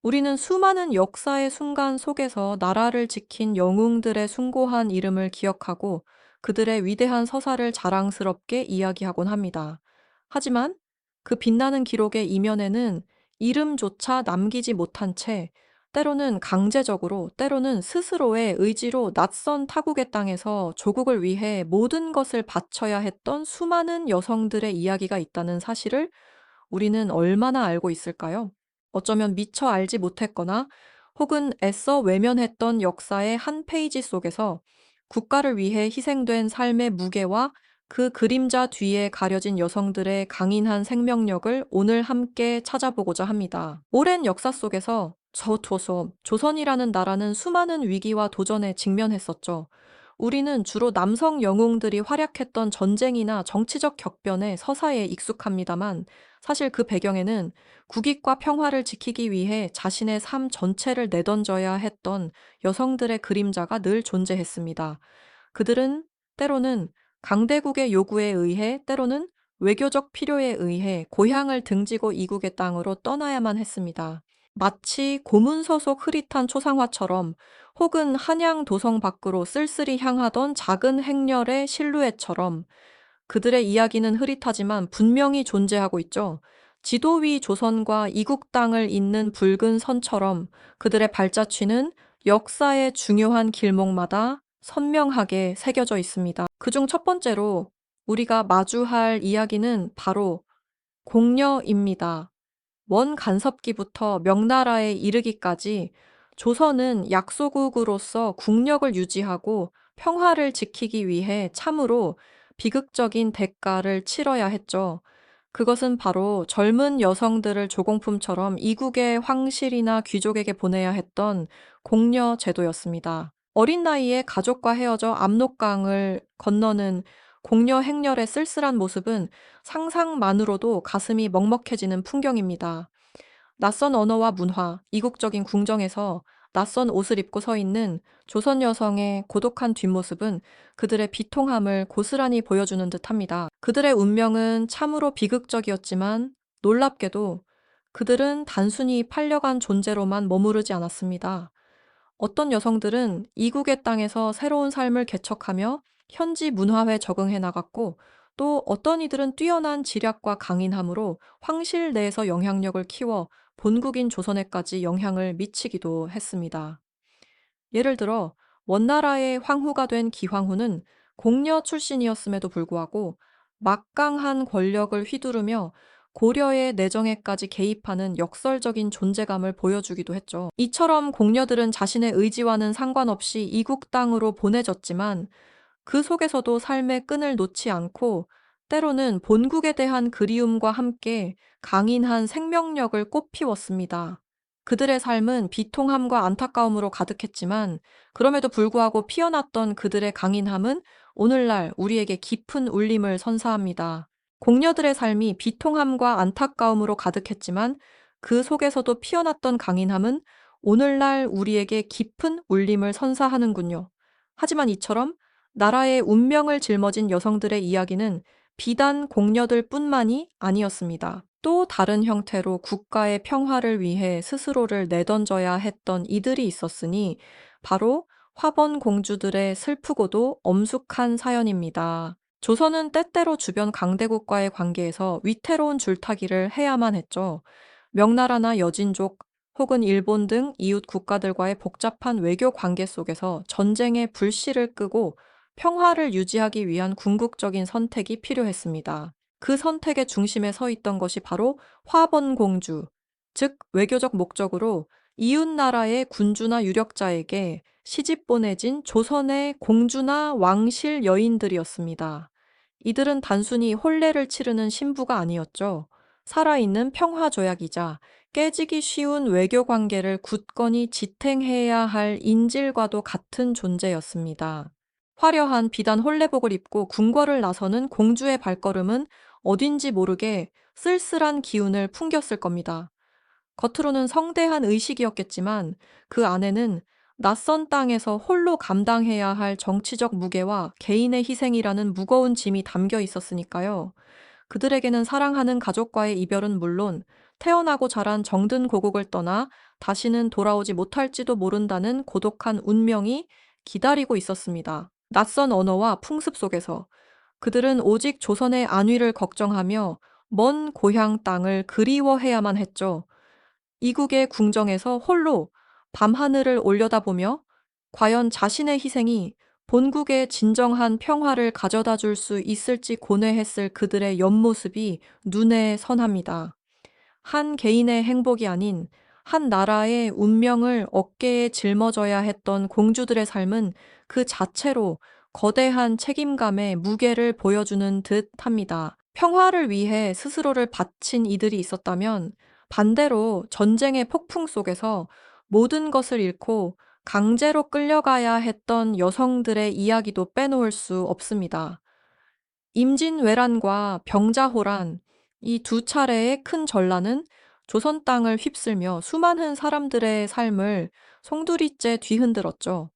우리는 수많은 역사의 순간 속에서 나라를 지킨 영웅들의 숭고한 이름을 기억하고 그들의 위대한 서사를 자랑스럽게 이야기하곤 합니다. 하지만 그 빛나는 기록의 이면에는 이름조차 남기지 못한 채 때로는 강제적으로, 때로는 스스로의 의지로 낯선 타국의 땅에서 조국을 위해 모든 것을 바쳐야 했던 수많은 여성들의 이야기가 있다는 사실을 우리는 얼마나 알고 있을까요? 어쩌면 미처 알지 못했거나 혹은 애써 외면했던 역사의 한 페이지 속에서 국가를 위해 희생된 삶의 무게와 그 그림자 뒤에 가려진 여성들의 강인한 생명력을 오늘 함께 찾아보고자 합니다. 오랜 역사 속에서 조선이라는 나라는 수많은 위기와 도전에 직면했었죠. 우리는 주로 남성 영웅들이 활약했던 전쟁이나 정치적 격변의 서사에 익숙합니다만 사실 그 배경에는 국익과 평화를 지키기 위해 자신의 삶 전체를 내던져야 했던 여성들의 그림자가 늘 존재했습니다. 그들은 때로는 강대국의 요구에 의해, 때로는 외교적 필요에 의해 고향을 등지고 이국의 땅으로 떠나야만 했습니다. 마치 고문서 속 흐릿한 초상화처럼 혹은 한양 도성 밖으로 쓸쓸히 향하던 작은 행렬의 실루엣처럼 그들의 이야기는 흐릿하지만 분명히 존재하고 있죠. 지도 위 조선과 이국 땅을 잇는 붉은 선처럼 그들의 발자취는 역사의 중요한 길목마다 선명하게 새겨져 있습니다. 그중 첫 번째로 우리가 마주할 이야기는 바로 공녀입니다. 먼 간섭기부터 명나라에 이르기까지 조선은 약소국으로서 국력을 유지하고 평화를 지키기 위해 참으로 비극적인 대가를 치러야 했죠. 그것은 바로 젊은 여성들을 조공품처럼 이국의 황실이나 귀족에게 보내야 했던 공여 제도였습니다. 어린 나이에 가족과 헤어져 압록강을 건너는 공여 행렬의 쓸쓸한 모습은 상상만으로도 가슴이 먹먹해지는 풍경입니다. 낯선 언어와 문화, 이국적인 궁정에서 낯선 옷을 입고 서 있는 조선 여성의 고독한 뒷모습은 그들의 비통함을 고스란히 보여주는 듯합니다. 그들의 운명은 참으로 비극적이었지만 놀랍게도 그들은 단순히 팔려간 존재로만 머무르지 않았습니다. 어떤 여성들은 이국의 땅에서 새로운 삶을 개척하며 현지 문화에 적응해 나갔고 또 어떤 이들은 뛰어난 지략과 강인함으로 황실 내에서 영향력을 키워 본국인 조선에까지 영향을 미치기도 했습니다. 예를 들어 원나라의 황후가 된 기황후는 공려 출신이었음에도 불구하고 막강한 권력을 휘두르며 고려의 내정에까지 개입하는 역설적인 존재감을 보여주기도 했죠. 이처럼 공려들은 자신의 의지와는 상관없이 이국 땅으로 보내졌지만 그 속에서도 삶의 끈을 놓지 않고 때로는 본국에 대한 그리움과 함께 강인한 생명력을 꽃피웠습니다. 그들의 삶은 비통함과 안타까움으로 가득했지만 그럼에도 불구하고 피어났던 그들의 강인함은 오늘날 우리에게 깊은 울림을 선사합니다. 공녀들의 삶이 비통함과 안타까움으로 가득했지만 그 속에서도 피어났던 강인함은 오늘날 우리에게 깊은 울림을 선사하는군요. 하지만 이처럼 나라의 운명을 짊어진 여성들의 이야기는 비단 공녀들 뿐만이 아니었습니다. 또 다른 형태로 국가의 평화를 위해 스스로를 내던져야 했던 이들이 있었으니 바로 화번 공주들의 슬프고도 엄숙한 사연입니다. 조선은 때때로 주변 강대국과의 관계에서 위태로운 줄타기를 해야만 했죠. 명나라나 여진족 혹은 일본 등 이웃 국가들과의 복잡한 외교 관계 속에서 전쟁의 불씨를 끄고 평화를 유지하기 위한 궁극적인 선택이 필요했습니다. 그 선택의 중심에 서 있던 것이 바로 화번공주, 즉 외교적 목적으로 이웃 나라의 군주나 유력자에게 시집 보내진 조선의 공주나 왕실 여인들이었습니다. 이들은 단순히 혼례를 치르는 신부가 아니었죠. 살아있는 평화조약이자 깨지기 쉬운 외교 관계를 굳건히 지탱해야 할 인질과도 같은 존재였습니다. 화려한 비단 혼례복을 입고 궁궐을 나서는 공주의 발걸음은 어딘지 모르게 쓸쓸한 기운을 풍겼을 겁니다. 겉으로는 성대한 의식이었겠지만 그 안에는 낯선 땅에서 홀로 감당해야 할 정치적 무게와 개인의 희생이라는 무거운 짐이 담겨 있었으니까요. 그들에게는 사랑하는 가족과의 이별은 물론 태어나고 자란 정든 고국을 떠나 다시는 돌아오지 못할지도 모른다는 고독한 운명이 기다리고 있었습니다. 낯선 언어와 풍습 속에서 그들은 오직 조선의 안위를 걱정하며 먼 고향 땅을 그리워해야만 했죠. 이국의 궁정에서 홀로 밤하늘을 올려다보며 과연 자신의 희생이 본국의 진정한 평화를 가져다 줄 수 있을지 고뇌했을 그들의 옆모습이 눈에 선합니다. 한 개인의 행복이 아닌 한 나라의 운명을 어깨에 짊어져야 했던 공주들의 삶은 그 자체로 거대한 책임감의 무게를 보여주는 듯 합니다. 평화를 위해 스스로를 바친 이들이 있었다면 반대로 전쟁의 폭풍 속에서 모든 것을 잃고 강제로 끌려가야 했던 여성들의 이야기도 빼놓을 수 없습니다. 임진왜란과 병자호란, 이 두 차례의 큰 전란은 조선 땅을 휩쓸며 수많은 사람들의 삶을 송두리째 뒤흔들었죠.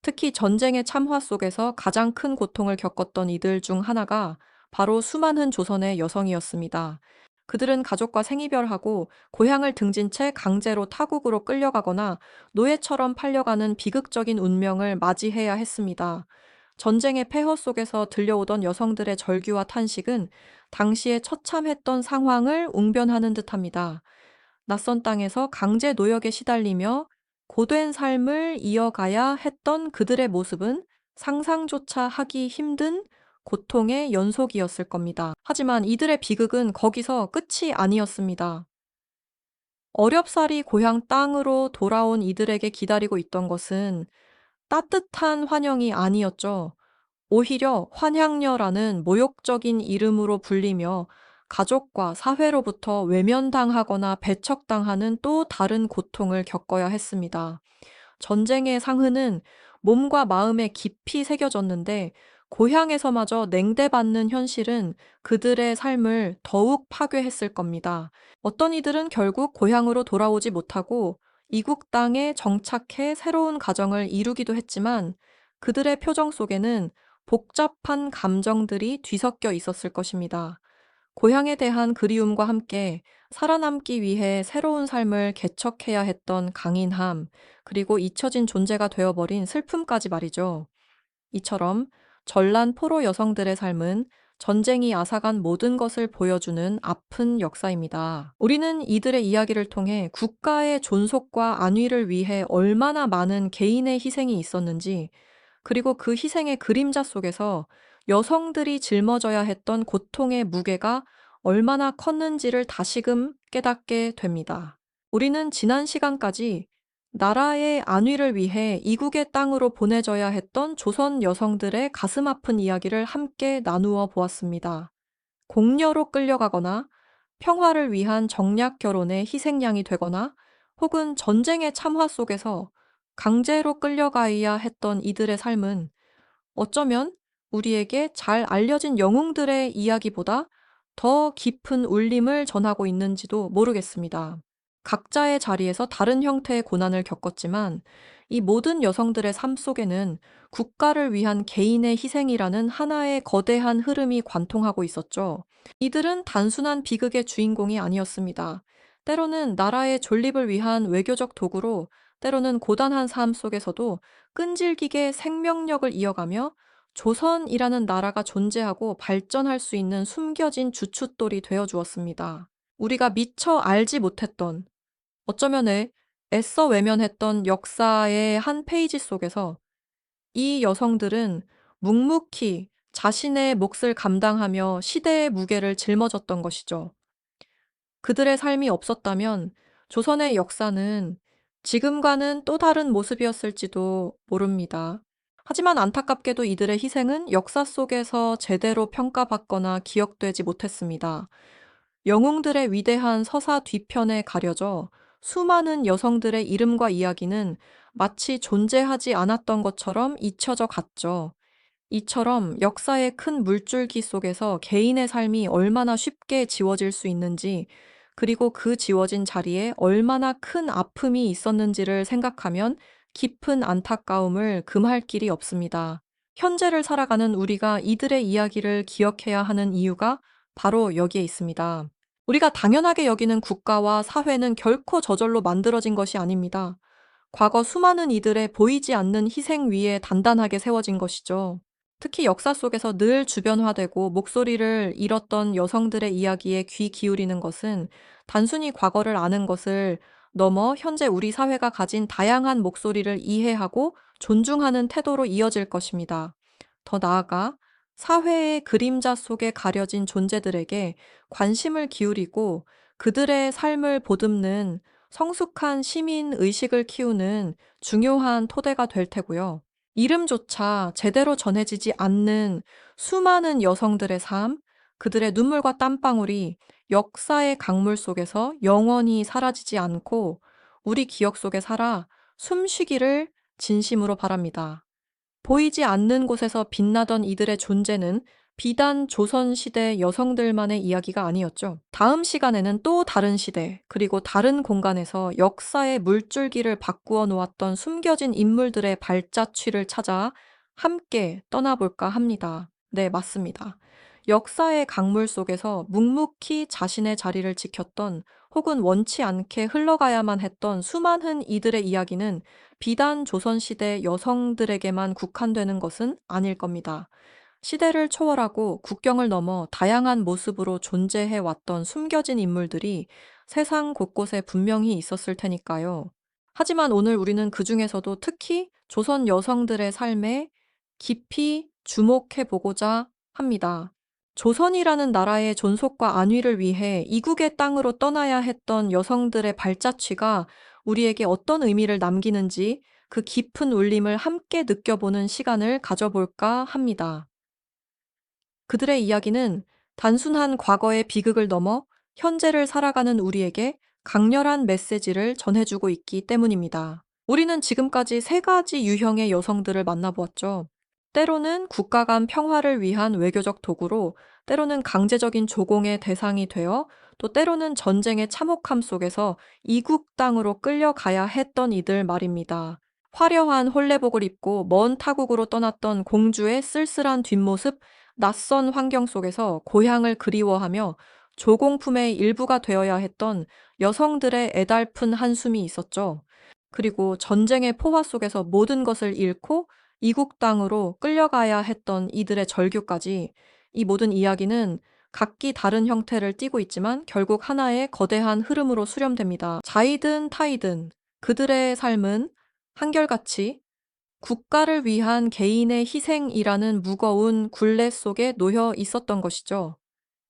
특히 전쟁의 참화 속에서 가장 큰 고통을 겪었던 이들 중 하나가 바로 수많은 조선의 여성이었습니다. 그들은 가족과 생이별하고 고향을 등진 채 강제로 타국으로 끌려가거나 노예처럼 팔려가는 비극적인 운명을 맞이해야 했습니다. 전쟁의 폐허 속에서 들려오던 여성들의 절규와 탄식은 당시에 처참했던 상황을 웅변하는 듯합니다. 낯선 땅에서 강제 노역에 시달리며 고된 삶을 이어가야 했던 그들의 모습은 상상조차 하기 힘든 고통의 연속이었을 겁니다. 하지만 이들의 비극은 거기서 끝이 아니었습니다. 어렵사리 고향 땅으로 돌아온 이들에게 기다리고 있던 것은 따뜻한 환영이 아니었죠. 오히려 환향녀라는 모욕적인 이름으로 불리며 가족과 사회로부터 외면당하거나 배척당하는 또 다른 고통을 겪어야 했습니다. 전쟁의 상흔은 몸과 마음에 깊이 새겨졌는데 고향에서마저 냉대받는 현실은 그들의 삶을 더욱 파괴했을 겁니다. 어떤 이들은 결국 고향으로 돌아오지 못하고 이국 땅에 정착해 새로운 가정을 이루기도 했지만 그들의 표정 속에는 복잡한 감정들이 뒤섞여 있었을 것입니다. 고향에 대한 그리움과 함께 살아남기 위해 새로운 삶을 개척해야 했던 강인함, 그리고 잊혀진 존재가 되어버린 슬픔까지 말이죠. 이처럼 전란 포로 여성들의 삶은 전쟁이 앗아간 모든 것을 보여주는 아픈 역사입니다. 우리는 이들의 이야기를 통해 국가의 존속과 안위를 위해 얼마나 많은 개인의 희생이 있었는지, 그리고 그 희생의 그림자 속에서 여성들이 짊어져야 했던 고통의 무게가 얼마나 컸는지를 다시금 깨닫게 됩니다. 우리는 지난 시간까지 나라의 안위를 위해 이국의 땅으로 보내져야 했던 조선 여성들의 가슴 아픈 이야기를 함께 나누어 보았습니다. 공녀로 끌려가거나 평화를 위한 정략 결혼의 희생양이 되거나 혹은 전쟁의 참화 속에서 강제로 끌려가야 했던 이들의 삶은 어쩌면 우리에게 잘 알려진 영웅들의 이야기보다 더 깊은 울림을 전하고 있는지도 모르겠습니다. 각자의 자리에서 다른 형태의 고난을 겪었지만 이 모든 여성들의 삶 속에는 국가를 위한 개인의 희생이라는 하나의 거대한 흐름이 관통하고 있었죠. 이들은 단순한 비극의 주인공이 아니었습니다. 때로는 나라의 존립을 위한 외교적 도구로, 때로는 고단한 삶 속에서도 끈질기게 생명력을 이어가며 조선이라는 나라가 존재하고 발전할 수 있는 숨겨진 주춧돌이 되어 주었습니다. 우리가 미처 알지 못했던, 어쩌면 애써 외면했던 역사의 한 페이지 속에서 이 여성들은 묵묵히 자신의 몫을 감당하며 시대의 무게를 짊어졌던 것이죠. 그들의 삶이 없었다면 조선의 역사는 지금과는 또 다른 모습이었을지도 모릅니다. 하지만 안타깝게도 이들의 희생은 역사 속에서 제대로 평가받거나 기억되지 못했습니다. 영웅들의 위대한 서사 뒤편에 가려져 수많은 여성들의 이름과 이야기는 마치 존재하지 않았던 것처럼 잊혀져 갔죠. 이처럼 역사의 큰 물줄기 속에서 개인의 삶이 얼마나 쉽게 지워질 수 있는지, 그리고 그 지워진 자리에 얼마나 큰 아픔이 있었는지를 생각하면 깊은 안타까움을 금할 길이 없습니다. 현재를 살아가는 우리가 이들의 이야기를 기억해야 하는 이유가 바로 여기에 있습니다. 우리가 당연하게 여기는 국가와 사회는 결코 저절로 만들어진 것이 아닙니다. 과거 수많은 이들의 보이지 않는 희생 위에 단단하게 세워진 것이죠. 특히 역사 속에서 늘 주변화되고 목소리를 잃었던 여성들의 이야기에 귀 기울이는 것은 단순히 과거를 아는 것을 넘어 현재 우리 사회가 가진 다양한 목소리를 이해하고 존중하는 태도로 이어질 것입니다. 더 나아가 사회의 그림자 속에 가려진 존재들에게 관심을 기울이고 그들의 삶을 보듬는 성숙한 시민 의식을 키우는 중요한 토대가 될 테고요. 이름조차 제대로 전해지지 않는 수많은 여성들의 삶, 그들의 눈물과 땀방울이 역사의 강물 속에서 영원히 사라지지 않고 우리 기억 속에 살아 숨쉬기를 진심으로 바랍니다. 보이지 않는 곳에서 빛나던 이들의 존재는 비단 조선시대 여성들만의 이야기가 아니었죠. 다음 시간에는 또 다른 시대, 그리고 다른 공간에서 역사의 물줄기를 바꾸어 놓았던 숨겨진 인물들의 발자취를 찾아 함께 떠나볼까 합니다. 네, 맞습니다. 역사의 강물 속에서 묵묵히 자신의 자리를 지켰던 혹은 원치 않게 흘러가야만 했던 수많은 이들의 이야기는 비단 조선시대 여성들에게만 국한되는 것은 아닐 겁니다. 시대를 초월하고 국경을 넘어 다양한 모습으로 존재해 왔던 숨겨진 인물들이 세상 곳곳에 분명히 있었을 테니까요. 하지만 오늘 우리는 그 중에서도 특히 조선 여성들의 삶에 깊이 주목해 보고자 합니다. 조선이라는 나라의 존속과 안위를 위해 이국의 땅으로 떠나야 했던 여성들의 발자취가 우리에게 어떤 의미를 남기는지 그 깊은 울림을 함께 느껴보는 시간을 가져볼까 합니다. 그들의 이야기는 단순한 과거의 비극을 넘어 현재를 살아가는 우리에게 강렬한 메시지를 전해주고 있기 때문입니다. 우리는 지금까지 세 가지 유형의 여성들을 만나보았죠. 때로는 국가 간 평화를 위한 외교적 도구로, 때로는 강제적인 조공의 대상이 되어, 또 때로는 전쟁의 참혹함 속에서 이국 땅으로 끌려가야 했던 이들 말입니다. 화려한 홀레복을 입고 먼 타국으로 떠났던 공주의 쓸쓸한 뒷모습, 낯선 환경 속에서 고향을 그리워하며 조공품의 일부가 되어야 했던 여성들의 애달픈 한숨이 있었죠. 그리고 전쟁의 포화 속에서 모든 것을 잃고 이국 땅으로 끌려가야 했던 이들의 절규까지, 이 모든 이야기는 각기 다른 형태를 띠고 있지만 결국 하나의 거대한 흐름으로 수렴됩니다. 자이든 타이든 그들의 삶은 한결같이 국가를 위한 개인의 희생이라는 무거운 굴레 속에 놓여 있었던 것이죠.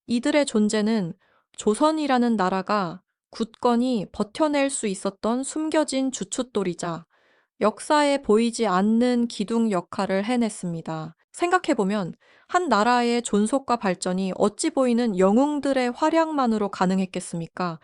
이들의 존재는 조선이라는 나라가 굳건히 버텨낼 수 있었던 숨겨진 주춧돌이자 역사에 보이지 않는 기둥 역할을 해냈습니다. 생각해보면 한 나라의 존속과 발전이 어찌 보이는 영웅들의 활약만으로 가능했겠습니까?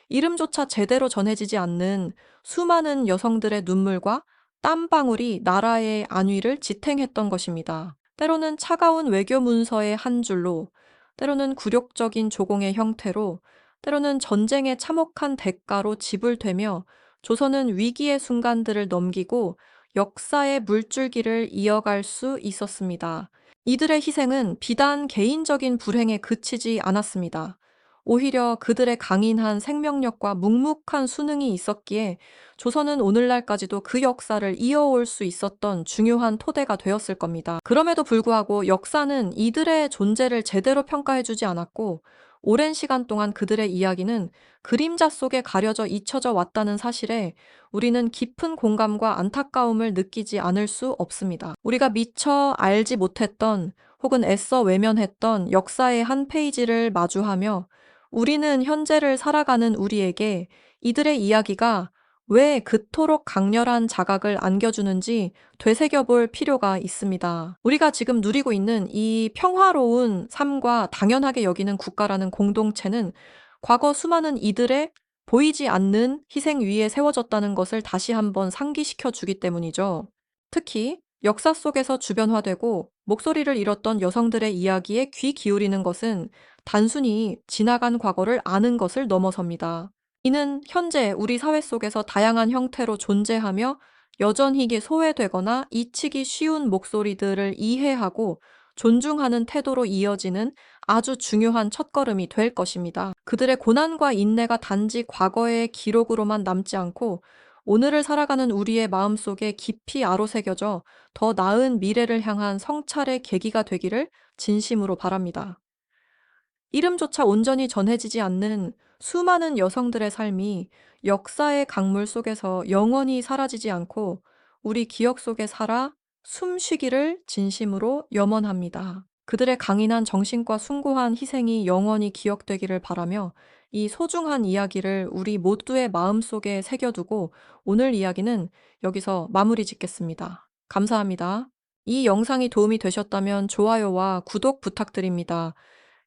이름조차 제대로 전해지지 않는 수많은 여성들의 눈물과 땀방울이 나라의 안위를 지탱했던 것입니다. 때로는 차가운 외교 문서의 한 줄로, 때로는 굴욕적인 조공의 형태로, 때로는 전쟁의 참혹한 대가로 지불되며 조선은 위기의 순간들을 넘기고 역사의 물줄기를 이어갈 수 있었습니다. 이들의 희생은 비단 개인적인 불행에 그치지 않았습니다. 오히려 그들의 강인한 생명력과 묵묵한 수능이 있었기에 조선은 오늘날까지도 그 역사를 이어올 수 있었던 중요한 토대가 되었을 겁니다. 그럼에도 불구하고 역사는 이들의 존재를 제대로 평가해주지 않았고, 오랜 시간 동안 그들의 이야기는 그림자 속에 가려져 잊혀져 왔다는 사실에 우리는 깊은 공감과 안타까움을 느끼지 않을 수 없습니다. 우리가 미처 알지 못했던 혹은 애써 외면했던 역사의 한 페이지를 마주하며 우리는 현재를 살아가는 우리에게 이들의 이야기가 왜 그토록 강렬한 자각을 안겨주는지 되새겨볼 필요가 있습니다. 우리가 지금 누리고 있는 이 평화로운 삶과 당연하게 여기는 국가라는 공동체는 과거 수많은 이들의 보이지 않는 희생 위에 세워졌다는 것을 다시 한번 상기시켜 주기 때문이죠. 특히 역사 속에서 주변화되고 목소리를 잃었던 여성들의 이야기에 귀 기울이는 것은 단순히 지나간 과거를 아는 것을 넘어섭니다. 이는 현재 우리 사회 속에서 다양한 형태로 존재하며 여전히 소외되거나 잊히기 쉬운 목소리들을 이해하고 존중하는 태도로 이어지는 아주 중요한 첫걸음이 될 것입니다. 그들의 고난과 인내가 단지 과거의 기록으로만 남지 않고 오늘을 살아가는 우리의 마음속에 깊이 아로새겨져 더 나은 미래를 향한 성찰의 계기가 되기를 진심으로 바랍니다. 이름조차 온전히 전해지지 않는 수많은 여성들의 삶이 역사의 강물 속에서 영원히 사라지지 않고 우리 기억 속에 살아 숨쉬기를 진심으로 염원합니다. 그들의 강인한 정신과 숭고한 희생이 영원히 기억되기를 바라며 이 소중한 이야기를 우리 모두의 마음속에 새겨두고 오늘 이야기는 여기서 마무리 짓겠습니다. 감사합니다. 이 영상이 도움이 되셨다면 좋아요와 구독 부탁드립니다.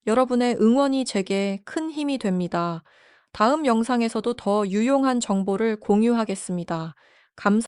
여러분의 응원이 제게 큰 힘이 됩니다. 다음 영상에서도 더 유용한 정보를 공유하겠습니다. 감사